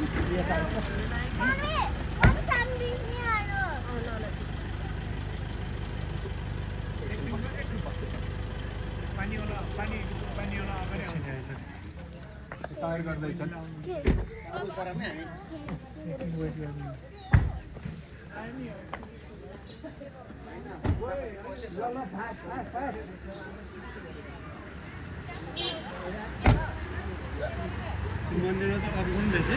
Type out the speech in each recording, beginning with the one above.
Mami, apa sampingnya lo? Oh, no, no. Tyre गर्दैछन् मन्दिर त अरू पनि रहेछ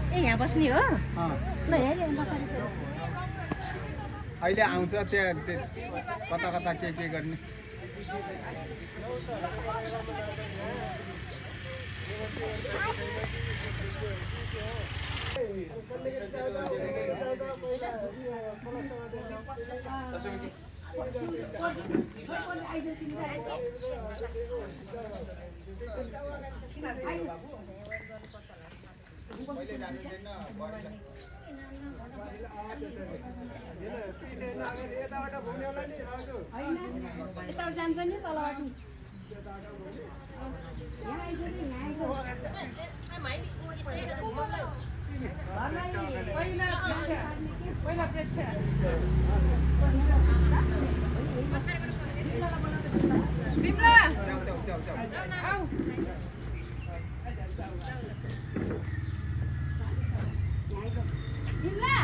ए यहाँ बस्ने हो ल यहाँ अहिले आउँछ त्यहाँ कता कता के गर्ने यता जान्छ नि तलबाट पहिला प्रेक्षक बिमला आऊ बिमला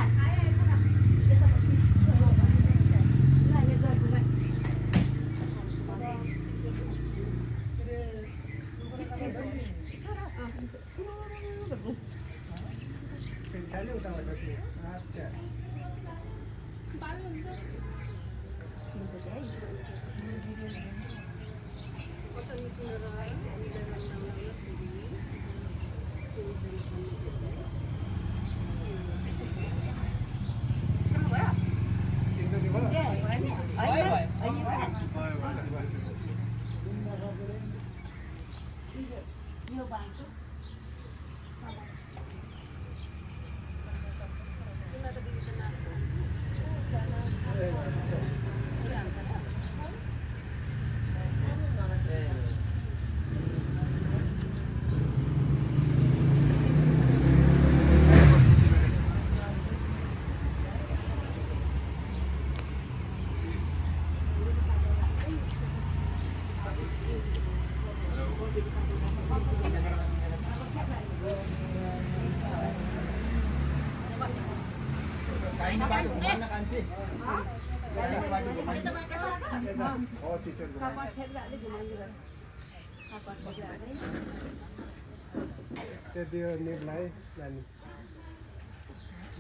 त्यो निभलाई नानी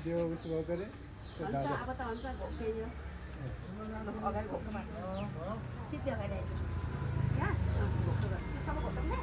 त्यो उसो गरे अब त हुन्छ घोक्यो अगाडि घोक्नु सिधै अगाडि आइज यहाँ सब घोक्नु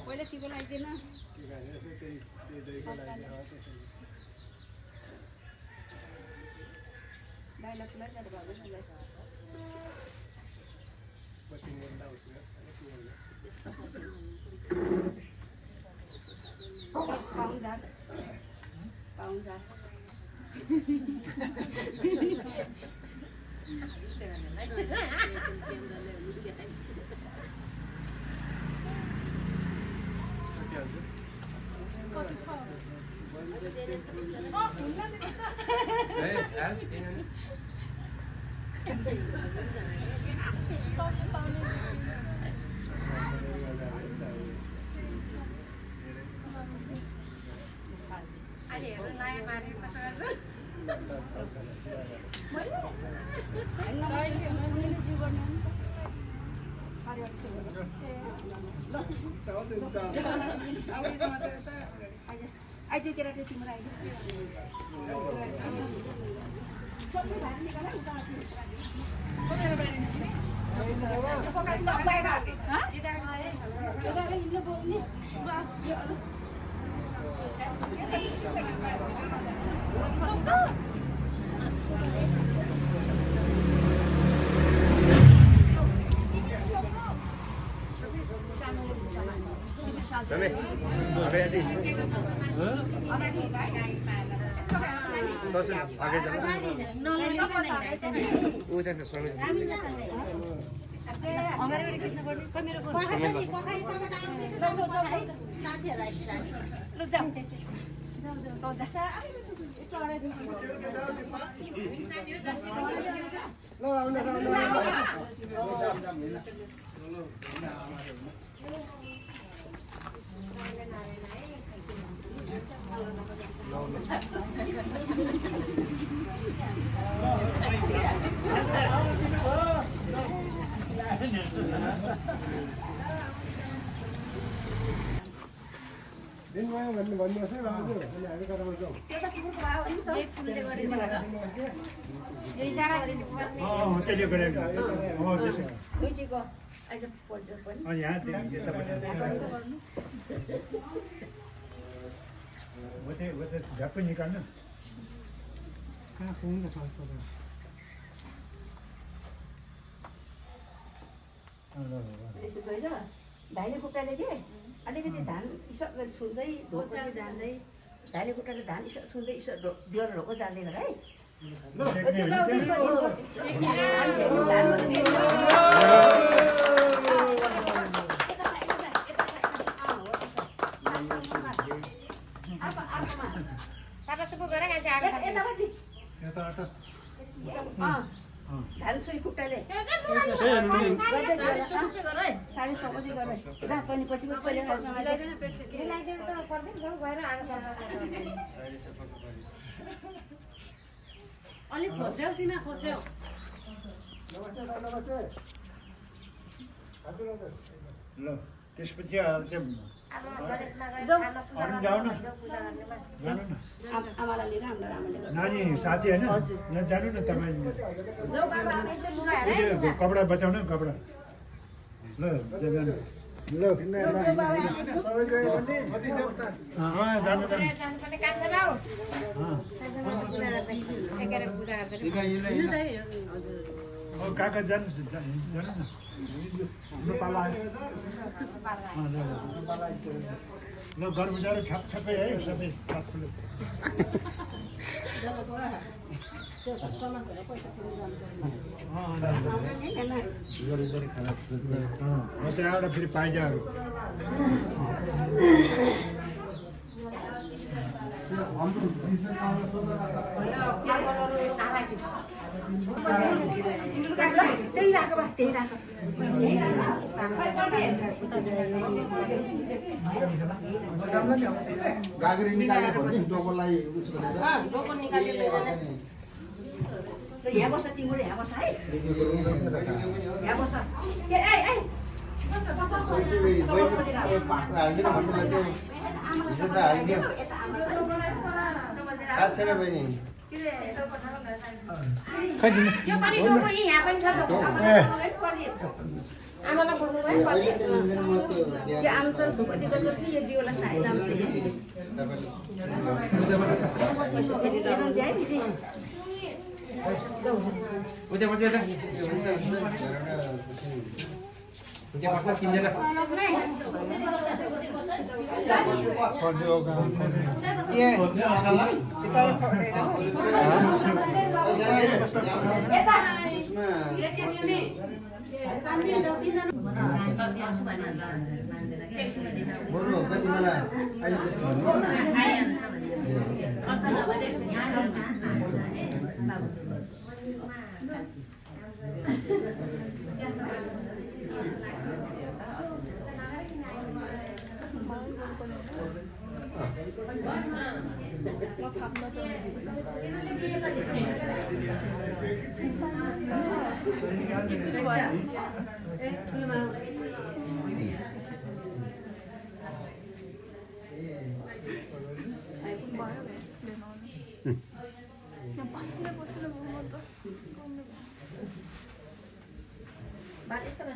पहिला टिको लगाइदिएन Sini. Ready. Terus आगे चलो. उधर न सोलो. अगाडिबाट खिच्नु पर्ने कोही मेरो फोन लु जाऊ जाऊ जस्ता यस्तो अगाडि ल आउनु दिन भयो भन्नुहोस् है अनि हामी करामा जाउँ त्यो त कुकुरको भयो नि त फुलले गरेको छ यो इशारा गरेर पुग्ने त्यसले गरेको हो त्यसो दुईटीको अहिले फोल्डर पनि यहाँ यता वो तो झप्पै निकाल्नु कहाँ फोन का साथ पड़ा यसो गएर भाइले खुट्टाले के अलिकति धान इसो छुँदै ढोक्दै जाँदै भाइले खुट्टाले धान इसो छुँदै इसो दिएर ढोको जाँदै गर है धान सुई खुट्टाले साढे सौपछि गर जहाँ पनि पछि अलिक खोस्यौ सीमा खोस्यौ ल त्यसपछि जाऊ न जानु न आमालाई लिएर हाम्रो आमाले नानी साथी होइन यहाँ जानु न तपाईँ कपडा बचाउनु कपडा ल जानु ल सबै गयो भने जानु काका जानु जानु न ल घर बुझाएर ठप ठप्पै है सबै ठुलो त्यहाँबाट फेरि पाइजाहरू त्यही राख बा त्यही राख गागरी निकाले भने डोकोलाई उस गरेर यहाँ बस्छ तिम्रो यहाँ बस्छ है यहाँ बस्छ ए ए ए हालिदिनु भन्नुभयो हिजो त हालिदियो खास छैन बहिनी यो पनि डोको यहाँ पनि छ आमालाई भन्नुभयो त्यो आमचल धुपति गर्छ कि यो दियोला सायद उद्या बस्छ यता उद्या बस्न किन्दैन बोल्नु कति बेला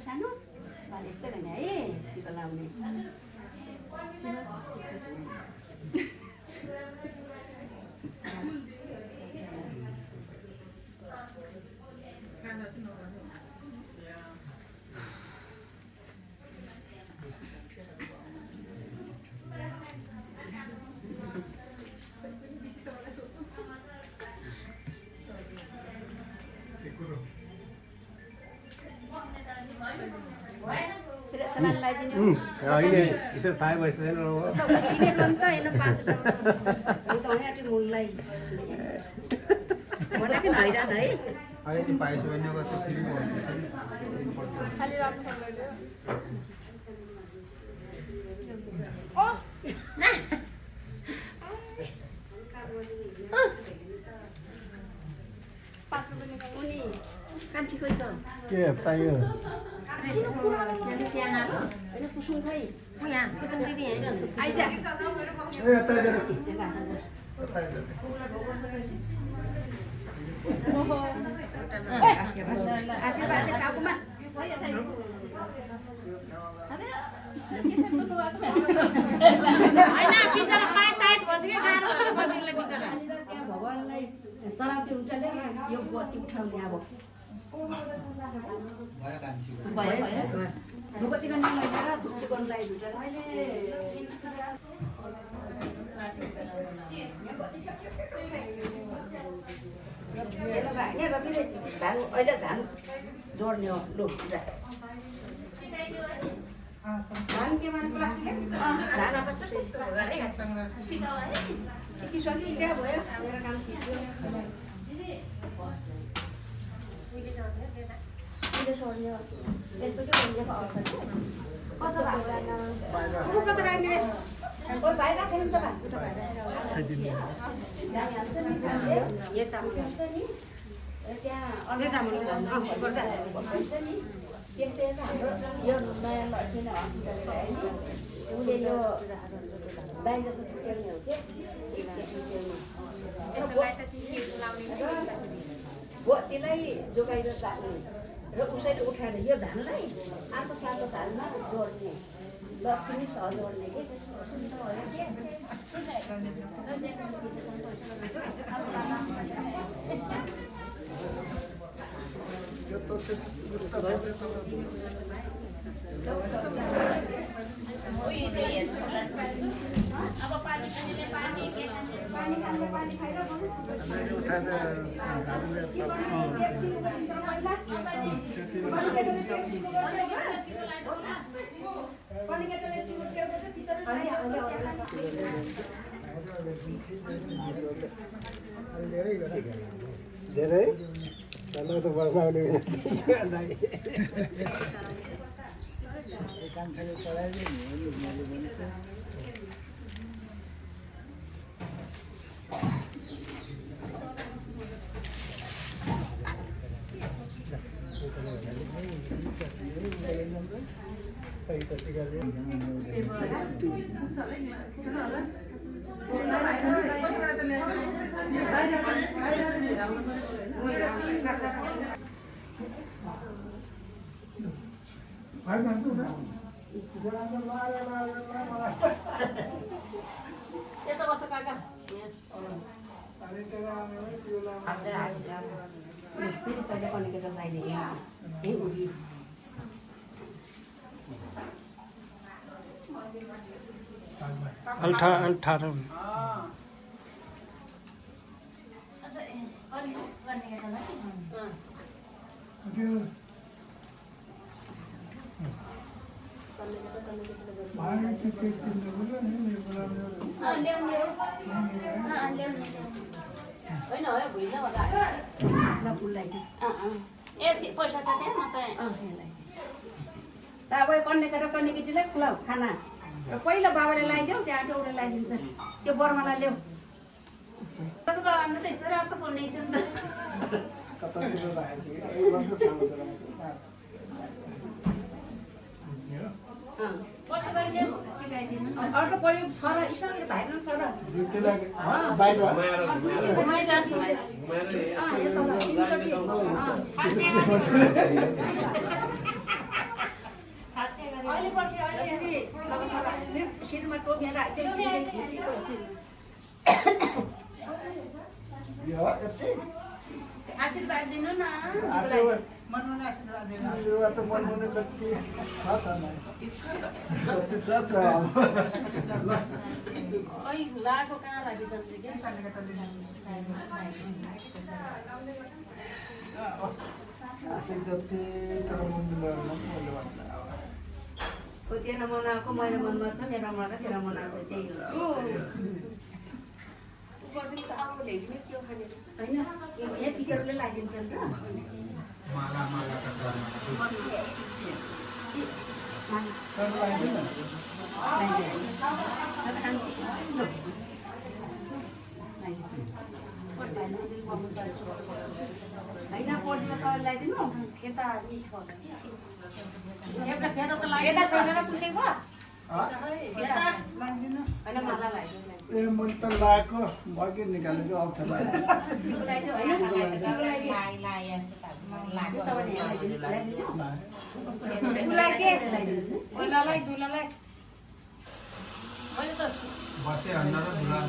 सानो बाल यस्तै भने है टिका लाउने सामान लगाइदिनु यसो थाहा भइसकेन सिनेको नि त हेर्नु 5 रुपियाँ मुललाई भनेको हैरान है अहिले चाहिँ पाएछु भने अब त्यो फ्रीमा हुन्छ खाली राख्छ उनी कान्छी खोइ त के पाइयो होइन कुसुम खोइ यहाँ कुसुम दिदी होइन आइज आशीर्वाद टाकुमा भगवान्लाई चलाउँदै हुन्छ यो गति उठाउने अब धुपती गर्ने लगेर धुपती गर्नुलाई धान अहिले धान जोड्ने हो लु धान के माने धान अब सिकिसक्यो त्यहाँ भयो मेरो काम सिक्यो यस्तो के भनिदिएको अवस्था कसो भएको भाइ राखेन नि त यो चामल हुन्छ नि त्यहाँ अन्य चामल हुन्छ नि त्यस्तै हाम्रो यो नयाँ छैन हस्पिटल छ होइन उसले यो बाहिर जस्तो टुट्याउने हो कि त्यसलाई जोगाएर राख्ने र उसैले उठाएर यो धानलाई आएको सातो धानमा जोड्ने लक्ष्मी सह जोड्ने कि धेरै चलो त बर्माउने कान्छाले चलाइदियो नि मैले भन्छ यस्तो बस्छ काका फेरि तैँले कनिकेर लगाइदिए यही उभी अल्ठारो होइन हो भुइँमा होला फुललाई पैसा छ त्यहाँ त अब कन्याका र कन्याकेटीलाई खुलाऊ खाना र पहिला बाबाले लगाइदेऊ त्यहाँ एउटा लगाइदिन्छ त्यो बर्मालाई ल्याऊ अर्को पहिलो छ र इसँग भाइ छ र म टोपी राख्छु यो यति आशीर्वाद दिनु न आशीर्वाद त मनमुनि कति छ न कति छ ओइ लाको कहाँ राखिन्छ के आशीर्वाद जति तर मन्दिरमा मैले भन्दा तेरो मनाको मेरो मनमा छ मेरो मनाको तेरो मनाको छ त्यही हो होइन यहाँ टिकरले लगाइदिन्छ नि त माला माला होइन पढ्नु त लगाइदिनु यता एउटा फेर त लाग्यो यता छैन र पुसेको यता होइन माला लगाइदिनु ए मैले त लगाएको भगि निकालेको अप्ठ्यारो लगाइदियो होइन मैले त बसे हन्न र धुला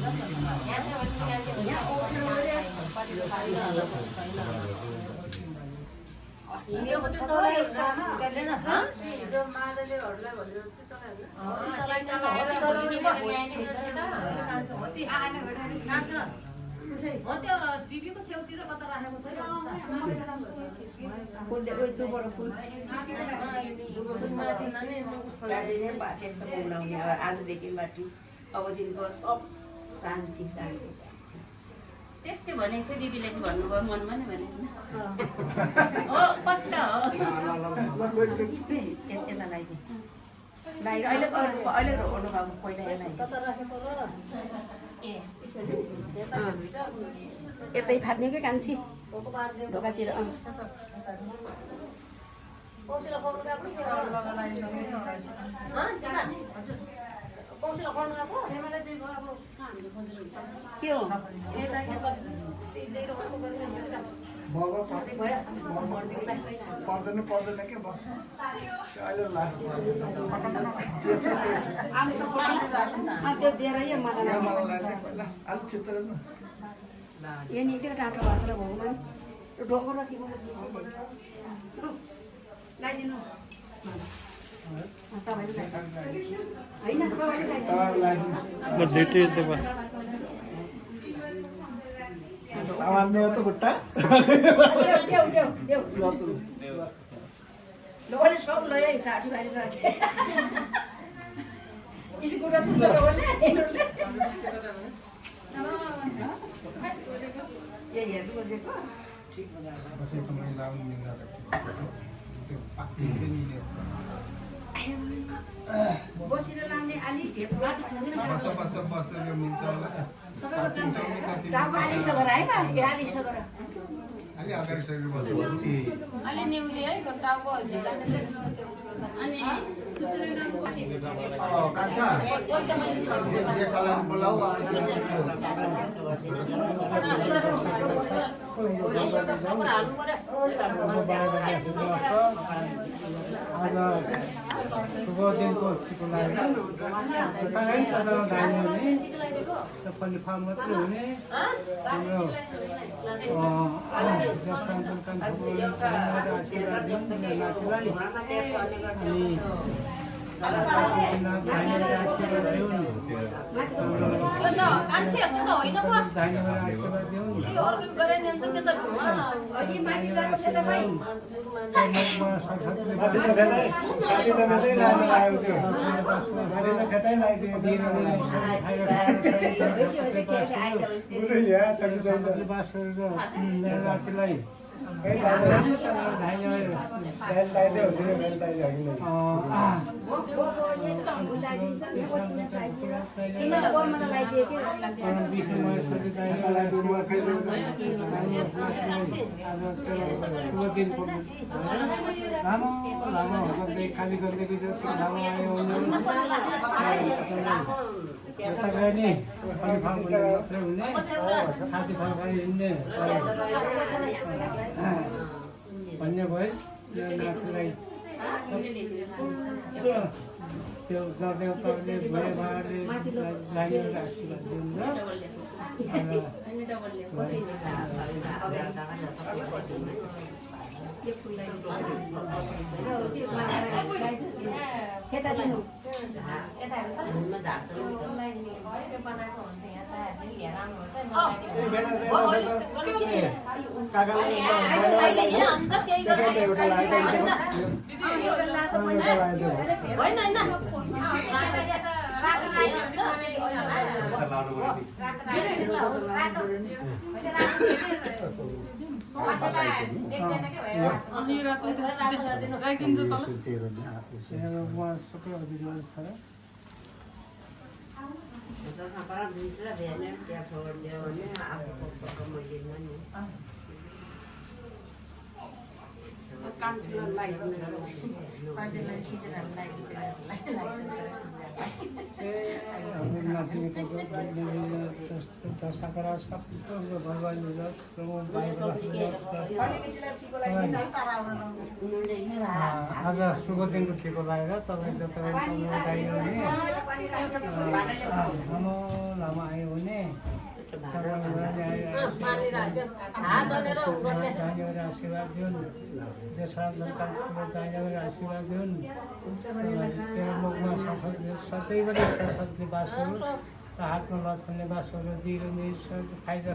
त्यो टिभीको छेउतिर कता राखेको छैन आजदेखि अबदेखिको सब शान्ति शान्ति त्यस्तै भनेको थियो दिदीले नि भन्नुभयो मनमा नै भनेको हो पक्का हो यता लगाइदिए बाहिर अहिले अहिले रोक्नु भएको पहिला यतै फाट्ने कि कान्छी ढोकातिर के हो पर्दैन पर्दैन के भयो अहिले लास्ट त्यो दिएर यो मलाई पहिला अलिक चित्र यहाँ निकै टाढो भएको भगवान् ढोको राखेको लगाइदिनु सामान्य त खुट्टा सब लय टाढी बारी राखे कुरा सुन्छ हेर्नु खोजेको बसेर लाउने अलिक बसेर मिल्छ होला आलिसगर है आलिसगर अलि अगाडि सरी बस्यो अलि न्युले है टाउको अनि कान्छा जे कलान बोलाऊ आज शुभ दिनको टिको लागेको तपाईँले फार्म मात्रै हुने हाम्रो खाली गरिदिएको भन्ने भएस यो नातिलाई त्यो देवताले भएभारले लागेर आशीर्वाद दिन्छ आज शुभ दिनको टिको लगाएर तपाईँ लामा आयो भने आशीर्वाद दिउन् देशरा आशीर्वाद दिउन् तेरो मुखमा सधैँभरि सरस्वती बास गरोस् हातमा लक्ष्मीले बास गरोस् जिरो खाइदो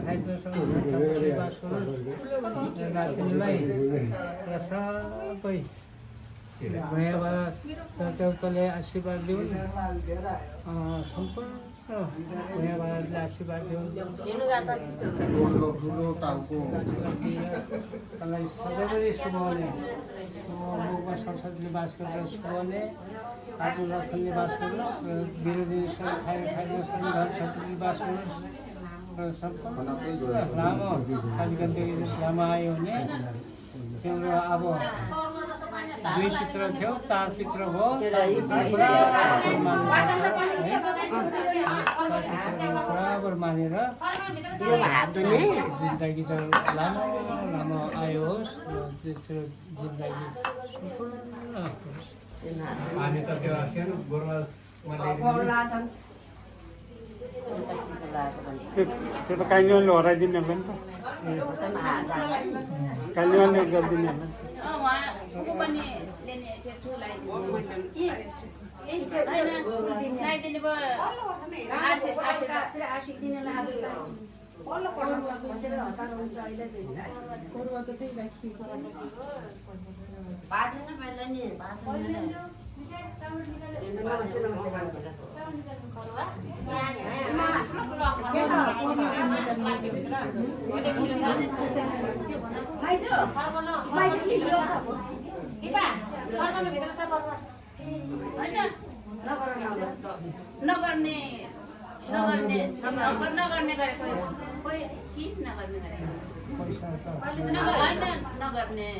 बास गरोस् नातिनीलाई र सबै भएबाट देउताले आशीर्वाद दिउन् सम्पूर्ण भएबाटले आशीर्वाद दिउन् सधैँभरि शुभ हुने मुखमा सरस्वतीले बास गरेर शुभ हुने आफ्नो लक्ष्मीले बास गरोस् विरोधी खाइदोस् घर छत्रले बास गरोस् र सम्पूर्ण लामो लामा आयो भने तिम्रो अब 2 पित्र थियो 4 पित्र भयो बराबर मानेर जिन्दगी त लामो आयो होस् र त्यसको जिन्दगी सम्पूर्ण होस् पानी त त्यो आसेन त्यो त काइलियोले हराइदिने होला नि त काइलियोले गरिदिने होला नगर्ने गरेको खोइ किन नगर्ने गरेको नगर्ने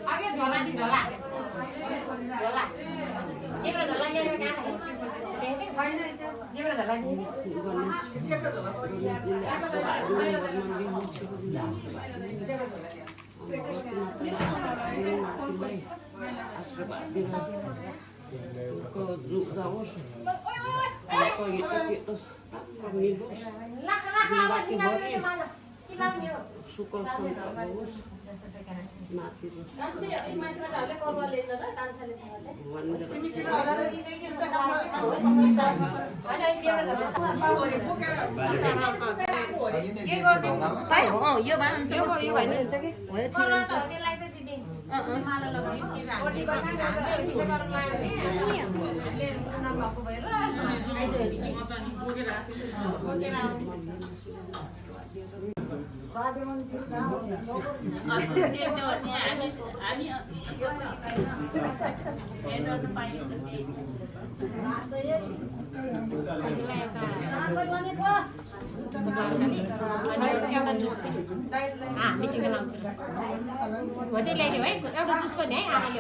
आगे झोला नि झोला झोला जेब्रा झोला ल्याएर कहाँ छैन जेब्रा झोला एउटा जुस मिटिङ लाउँछु हो त्यही ल्याइदियो है एउटा जुस पनि है आमाले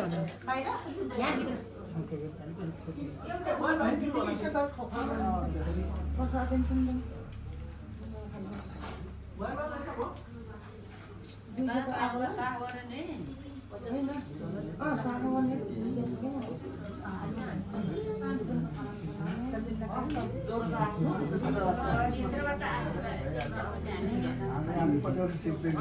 भन्नुहुन्छ हामी पछाडि सिक्दै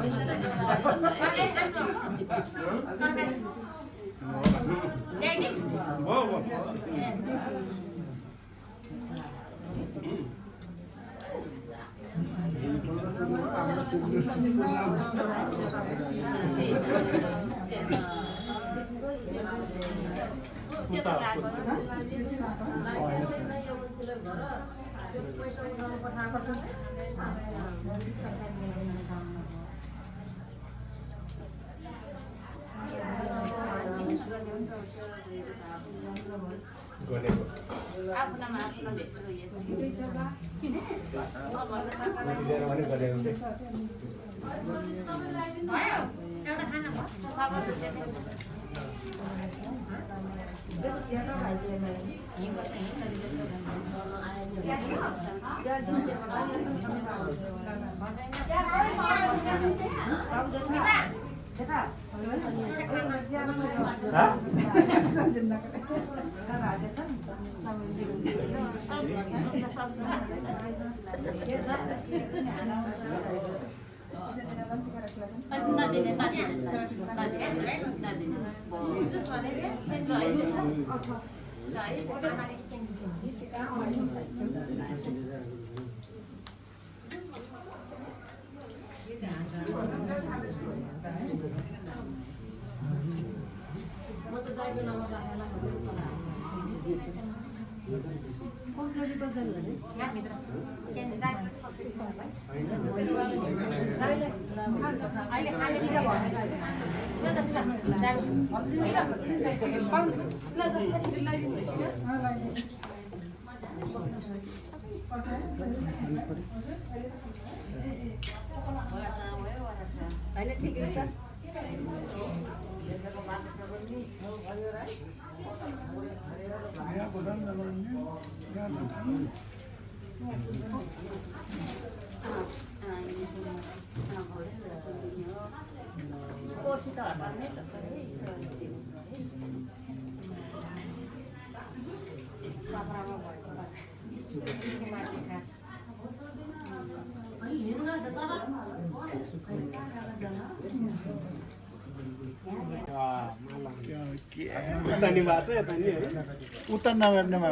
उता नगर्नेमा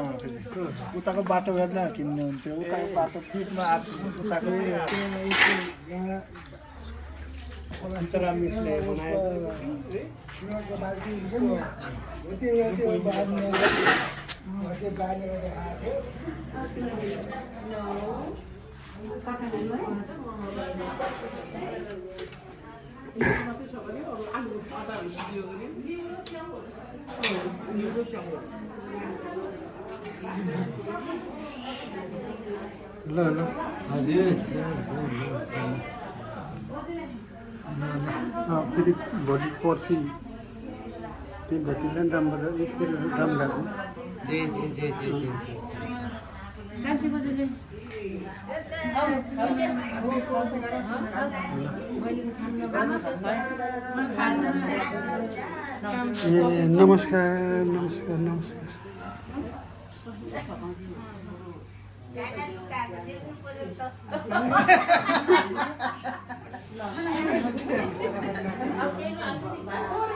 उताको बाटो हेर्न किन्ने हुन्थ्यो उताको बाटो फिटमा उताको ल ल हजुर फेरि भोलि पर्सि त्यो भेटिँदैन राम्रो एक फेरि राम्रो लाग्यो जे जे जे जे जे कान्छी बजेले नमस्कार नमस्कार नमस्कार